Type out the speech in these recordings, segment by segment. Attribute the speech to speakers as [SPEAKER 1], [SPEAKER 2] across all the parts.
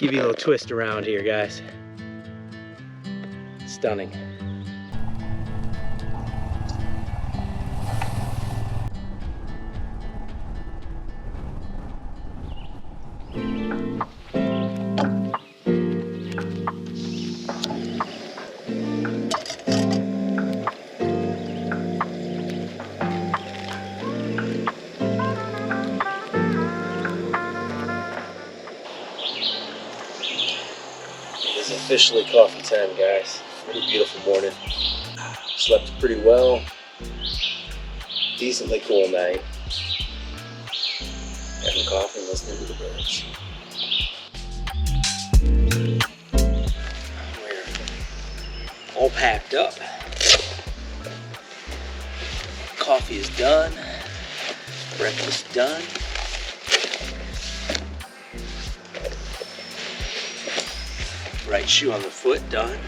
[SPEAKER 1] Give you a little twist around here, guys. Stunning. It's officially coffee time, guys. Pretty beautiful morning. Slept pretty well. Decently cool night. Having coffee and listening to the birds. We're all packed up. Coffee is done. Breakfast done. Right shoe on the foot done.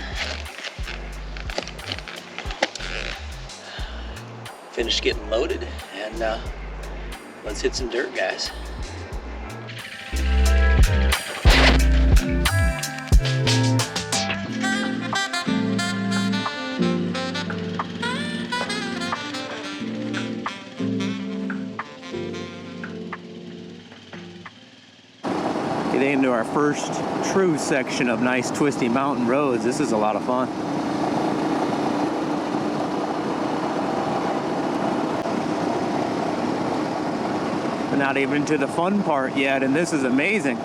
[SPEAKER 1] Finished getting loaded, and let's hit some dirt, guys. Getting into our first true section of nice twisty mountain roads. This is a lot of fun. We're not even to the fun part yet, and this is amazing.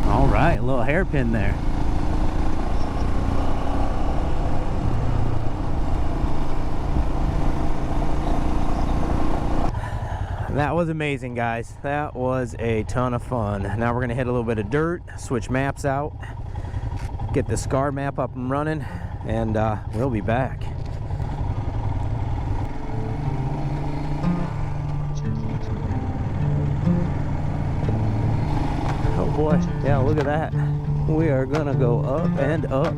[SPEAKER 1] All right, a little hairpin there. That was amazing, guys. That was a ton of fun. Now we're gonna hit a little bit of dirt, switch maps out, get the SCAR map up and running, and we'll be back. Oh boy, yeah, look at that. We are gonna go up and up.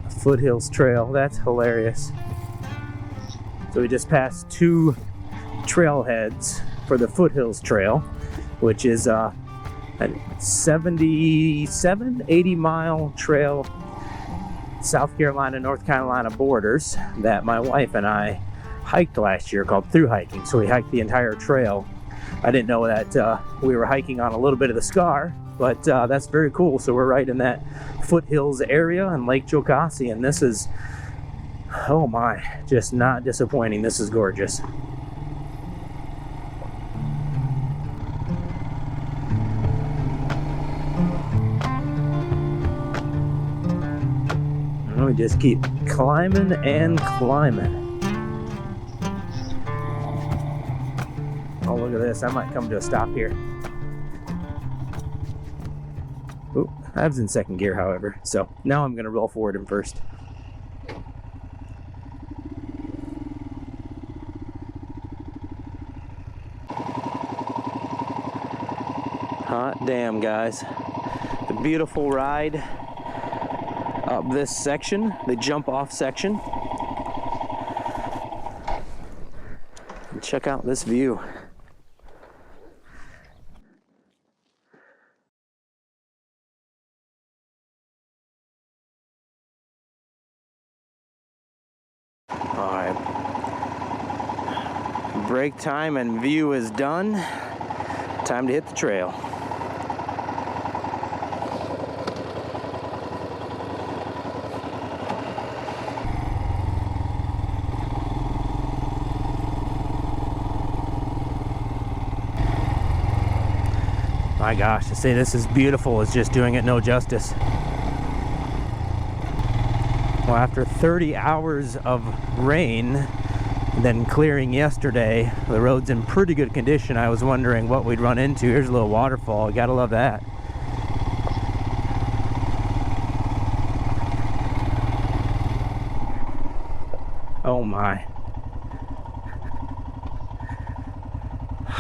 [SPEAKER 1] Foothills Trail, that's hilarious. So we just passed two trailheads for the Foothills Trail, which is a 80 mile trail, South Carolina, North Carolina borders, that my wife and I hiked last year, called through hiking. So we hiked the entire trail. I didn't know that we were hiking on a little bit of the SCAR, but that's very cool. So we're right in that foothills area in Lake Jocassee, and this is, oh my, just not disappointing. This is gorgeous. And we just keep climbing and climbing. Oh, look at this. I might come to a stop here. Ooh, I was in second gear, however, so now I'm going to roll forward in first. Hot damn, guys. A beautiful ride up this section, the jump off section. And check out this view. Alright, break time and view is done. Time to hit the trail. My gosh, to say this is beautiful is just doing it no justice. Well, after 30 hours of rain, then clearing yesterday, the road's in pretty good condition. I was wondering what we'd run into. Here's a little waterfall. Gotta love that. Oh my.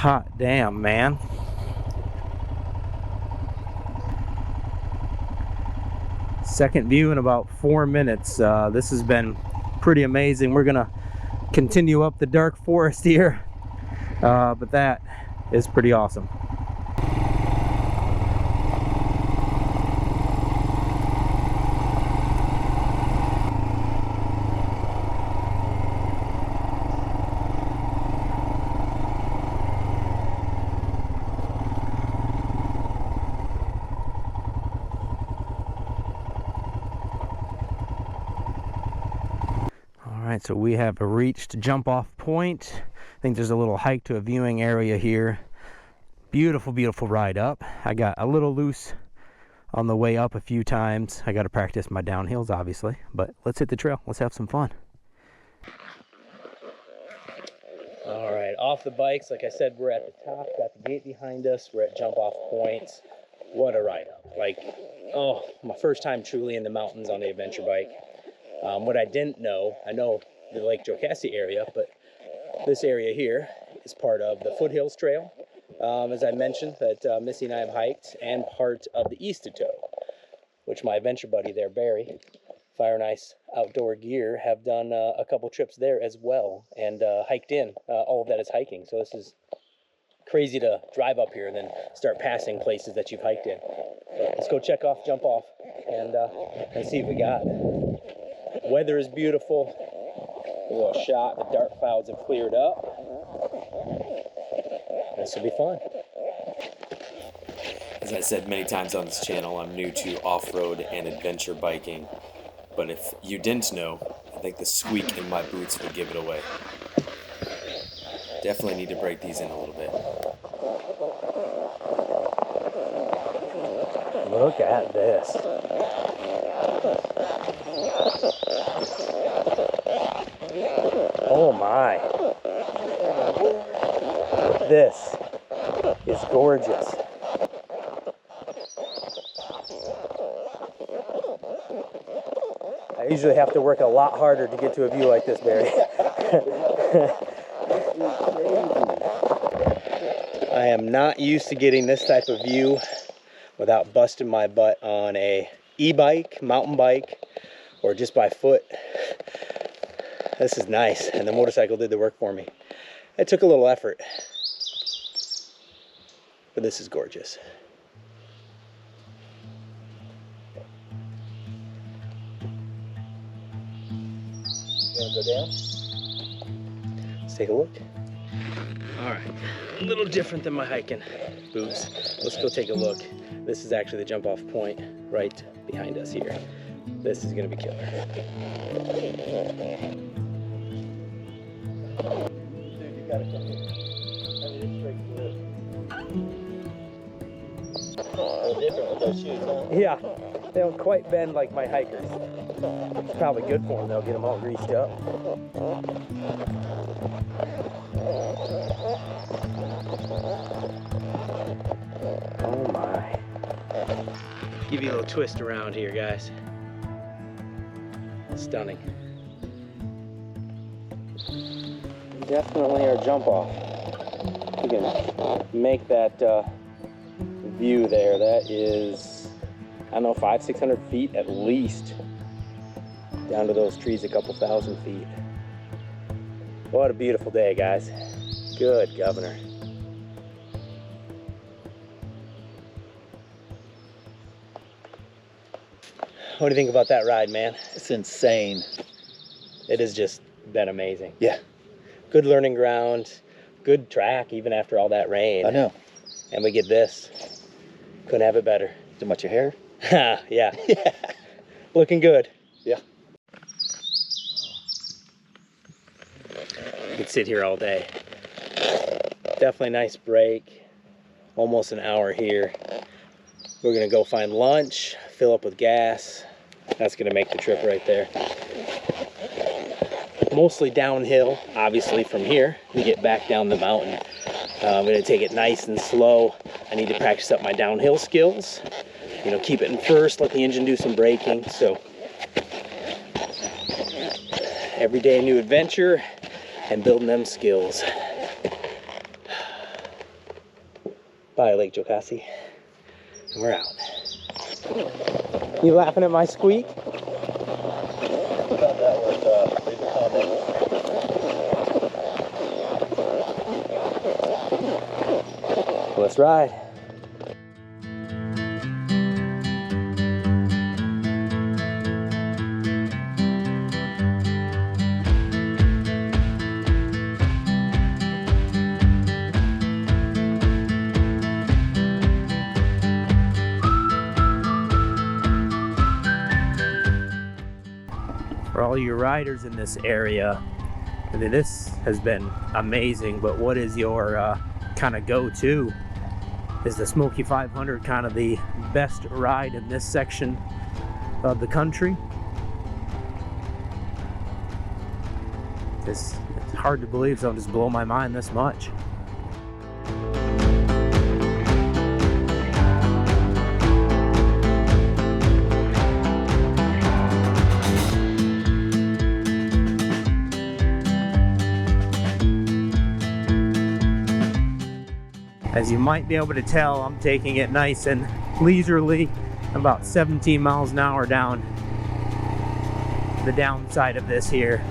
[SPEAKER 1] Hot damn, man. Second view in about 4 minutes. This has been pretty amazing. We're gonna continue up the dark forest here, but that is pretty awesome. So we have reached jump off point. I think there's a little hike to a viewing area here. Beautiful, beautiful ride up. I got a little loose on the way up a few times. I got to practice my downhills, obviously, but let's hit the trail. Let's have some fun. All right, off the bikes. Like I said, we're at the top, got the gate behind us. We're at jump off point. What a ride up. Like, oh, my first time truly in the mountains on the adventure bike. What I didn't know, I know the Lake Jocassee area, but this area here is part of the Foothills Trail, as I mentioned, that Missy and I have hiked, and part of the East Toe, which my adventure buddy there, Barry, Fire and Ice Outdoor Gear, have done a couple trips there as well, and hiked in. All of that is hiking, so this is crazy to drive up here and then start passing places that you've hiked in. But let's go check off, jump off, and see what we got. Weather is beautiful. A little shot. The dark clouds have cleared up. This will be fun.
[SPEAKER 2] As I said many times on this channel, I'm new to off-road and adventure biking. But if you didn't know, I think the squeak in my boots would give it away. Definitely need to break these in a little bit.
[SPEAKER 1] Look at this. Oh my. This is gorgeous. I usually have to work a lot harder to get to a view like this, Barry. I am not used to getting this type of view without busting my butt on a e-bike, mountain bike, or just by foot. This is nice, and the motorcycle did the work for me. It took a little effort, but this is gorgeous. You wanna go down? Let's take a look. All right, a little different than my hiking boots. Let's go take a look. This is actually the jump off point right behind us here. This is gonna be killer. Dude, you gotta come here. I mean, it's straight through. A little different with those shoes, huh? Yeah, they don't quite bend like my hikers. It's probably good for them, they'll get them all greased up. Oh my. Give you a little twist around here, guys. Stunning. Definitely our jump off. You can make that view there. That is, I don't know, 500-600 feet at least down to those trees, a couple thousand feet. What a beautiful day, guys. Good governor. What do you think about that ride, man?
[SPEAKER 3] It's insane.
[SPEAKER 1] It has just been amazing.
[SPEAKER 3] Yeah.
[SPEAKER 1] Good learning ground, good track even after all that rain.
[SPEAKER 3] I know.
[SPEAKER 1] And we get this. Couldn't have it better.
[SPEAKER 3] Too much of hair?
[SPEAKER 1] Yeah.
[SPEAKER 3] Yeah.
[SPEAKER 1] Looking good.
[SPEAKER 3] Yeah.
[SPEAKER 1] You could sit here all day. Definitely nice break. Almost an hour here. We're gonna go find lunch, fill up with gas. That's gonna make the trip right there. Mostly downhill, obviously, from here. We get back down the mountain. I'm gonna take it nice and slow. I need to practice up my downhill skills. You know, keep it in first, let the engine do some braking. So every day a new adventure and building them skills. by Lake Jocassee. And we're out. You laughing at my squeak?
[SPEAKER 3] Leave a comment.
[SPEAKER 1] Let's ride. For all you riders in this area, I mean, this has been amazing, but what is your kind of go-to? Is the Smoky 500 kind of the best ride in this section of the country? It's hard to believe something just blow my mind this much. As you might be able to tell, I'm taking it nice and leisurely, about 17 miles an hour down the downside of this here.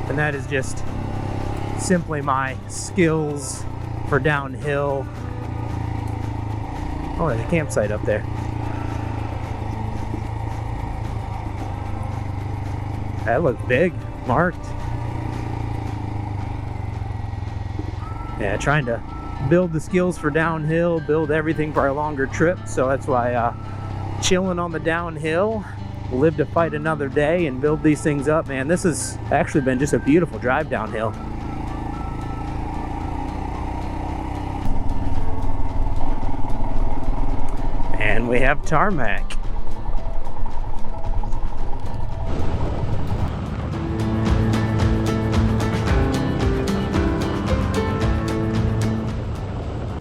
[SPEAKER 1] And that is just simply my skills for downhill. Oh, there's a campsite up there. That looks big, marked. Yeah, trying to build the skills for downhill, build everything for a longer trip. So that's why chilling on the downhill, live to fight another day and build these things up. Man, this has actually been just a beautiful drive downhill. And we have tarmac.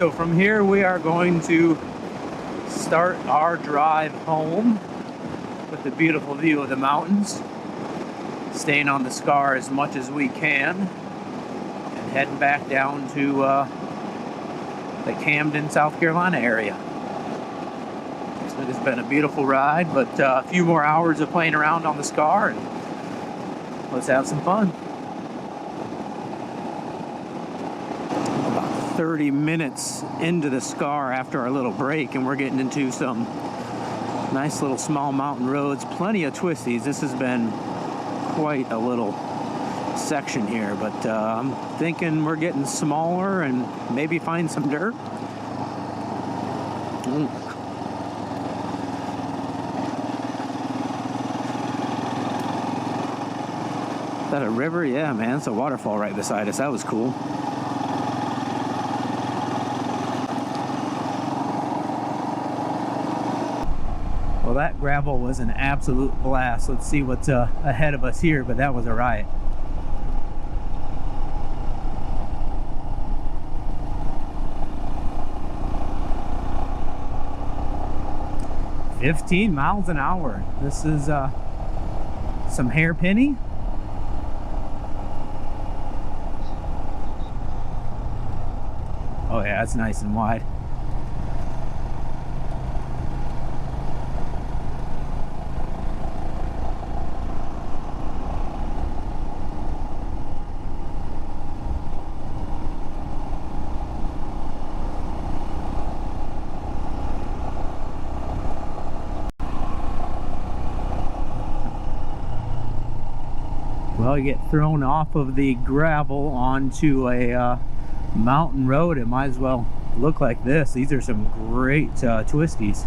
[SPEAKER 1] So from here we are going to start our drive home with the beautiful view of the mountains, staying on the Scar as much as we can, and heading back down to the Camden, South Carolina area. So it has been a beautiful ride, but a few more hours of playing around on the Scar, and let's have some fun. 30 minutes into the Scar after our little break, and we're getting into some nice little small mountain roads, plenty of twisties. This has been quite a little section here, but I'm thinking we're getting smaller and maybe find some dirt. Is that a river? Yeah, man, it's a waterfall right beside us. That was cool. Well, that gravel was an absolute blast. Let's see what's ahead of us here, but that was a riot. "15 miles an hour. This is some hairpinny. Oh yeah, it's nice and wide. Well, you get thrown off of the gravel onto a mountain road. It might as well look like this. These are some great twisties.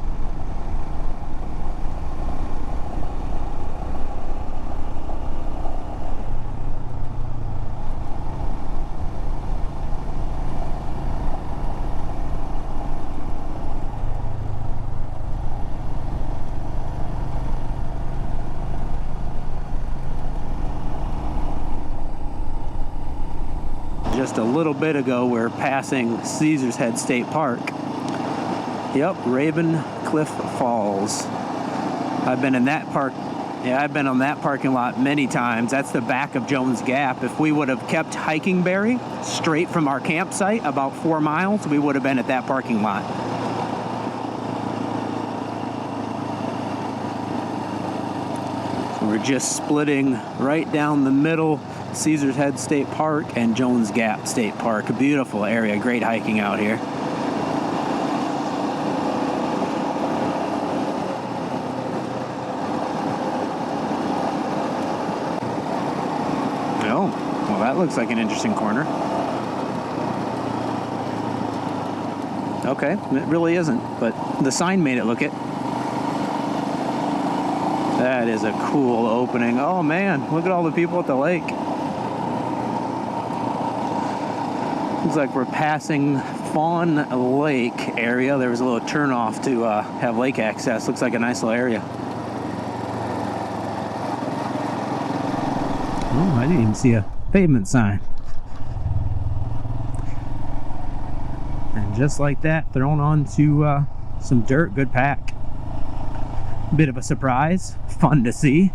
[SPEAKER 1] Just a little bit ago, we're passing Caesar's Head State Park. Yep, Raven Cliff Falls. I've been in that park Yeah, I've been on that parking lot many times. That's the back of Jones Gap. If we would have kept hiking Barry straight from our campsite about 4 miles, we would have been at that parking lot. So we're just splitting right down the middle, Caesar's Head State Park and Jones Gap State Park. A beautiful area, great hiking out here. Oh, well, that looks like an interesting corner. Okay, it really isn't, but the sign made it look it. That is a cool opening. Oh man, look at all the people at the lake. Looks like we're passing Fawn Lake area. There was a little turnoff to have lake access. Looks like a nice little area. Oh, I didn't even see a pavement sign. And just like that, thrown onto some dirt. Good pack. Bit of a surprise. Fun to see.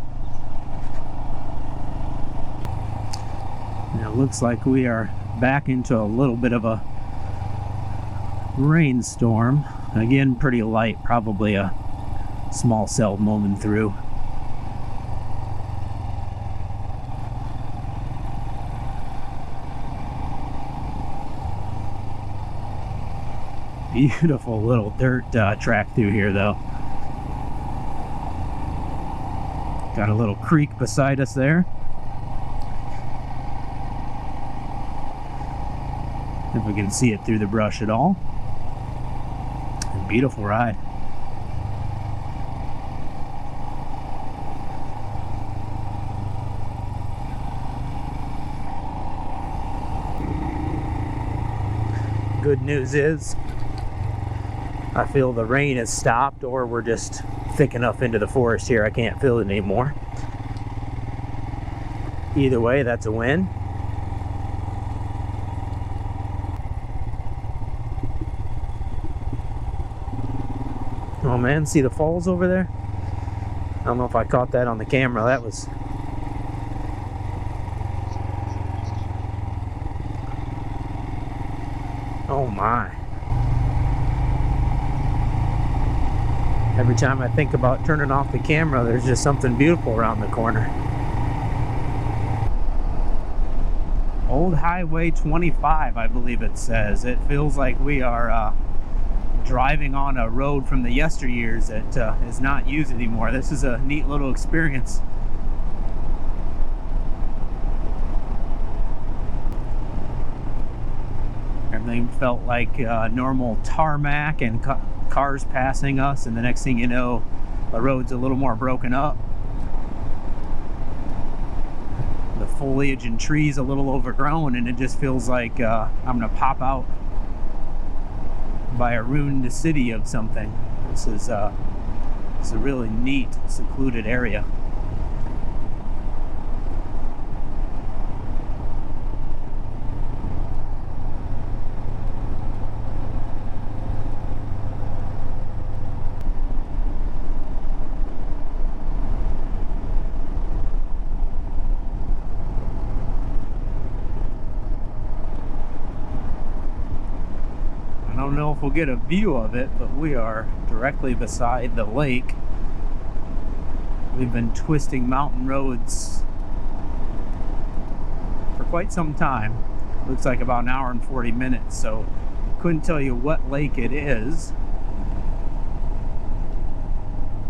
[SPEAKER 1] And it looks like we are back into a little bit of a rainstorm. Again, pretty light. Probably a small cell moving through. Beautiful little dirt track through here though. Got a little creek beside us there. If we can see it through the brush at all. A beautiful ride. Good news is I feel the rain has stopped, or we're just thick enough into the forest here I can't feel it anymore. Either way, that's a win. Oh man, see the falls over there? I don't know if I caught that on the camera. That was... oh my. Every time I think about turning off the camera, there's just something beautiful around the corner. Old Highway 25, I believe it says. It feels like we are driving on a road from the yesteryears that is not used anymore. This is a neat little experience. Everything felt like normal tarmac and cars passing us, and the next thing you know, the road's a little more broken up. The foliage and trees a little overgrown, and it just feels like I'm gonna pop out by a ruined city of something. This is a really neat, secluded area. I don't know if we'll get a view of it, but we are directly beside the lake. We've been twisting mountain roads for quite some time. Looks like about an hour and 40 minutes, so couldn't tell you what lake it is,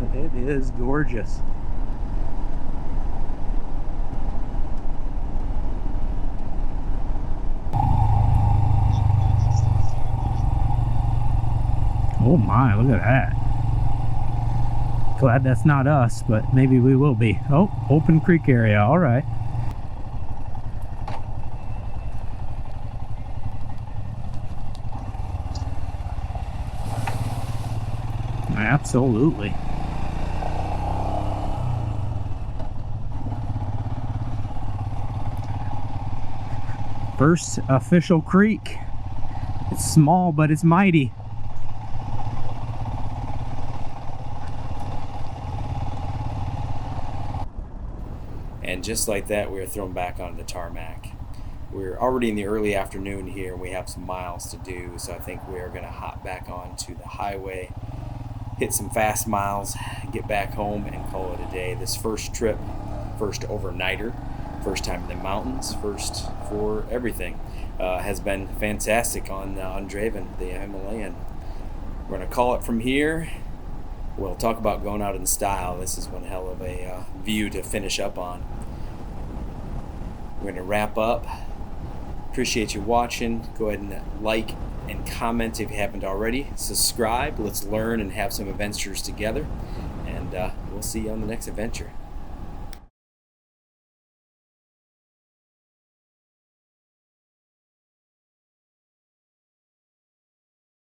[SPEAKER 1] but it is gorgeous. Oh my, look at that. Glad that's not us, but maybe we will be. Oh, open creek area, all right. Absolutely. First official creek. It's small, but it's mighty.
[SPEAKER 2] And just like that, we are thrown back onto the tarmac. We're already in the early afternoon here, and we have some miles to do, so I think we are going to hop back onto the highway, hit some fast miles, get back home, and call it a day. This first trip, first overnighter, first time in the mountains, first for everything, has been fantastic on Draven, the Himalayan. We're going to call it from here. We'll talk about going out in style. This is one hell of a view to finish up on. We're going to wrap up. Appreciate you watching. Go ahead and like and comment if you haven't already. Subscribe. Let's learn and have some adventures together. And we'll see you on the next adventure.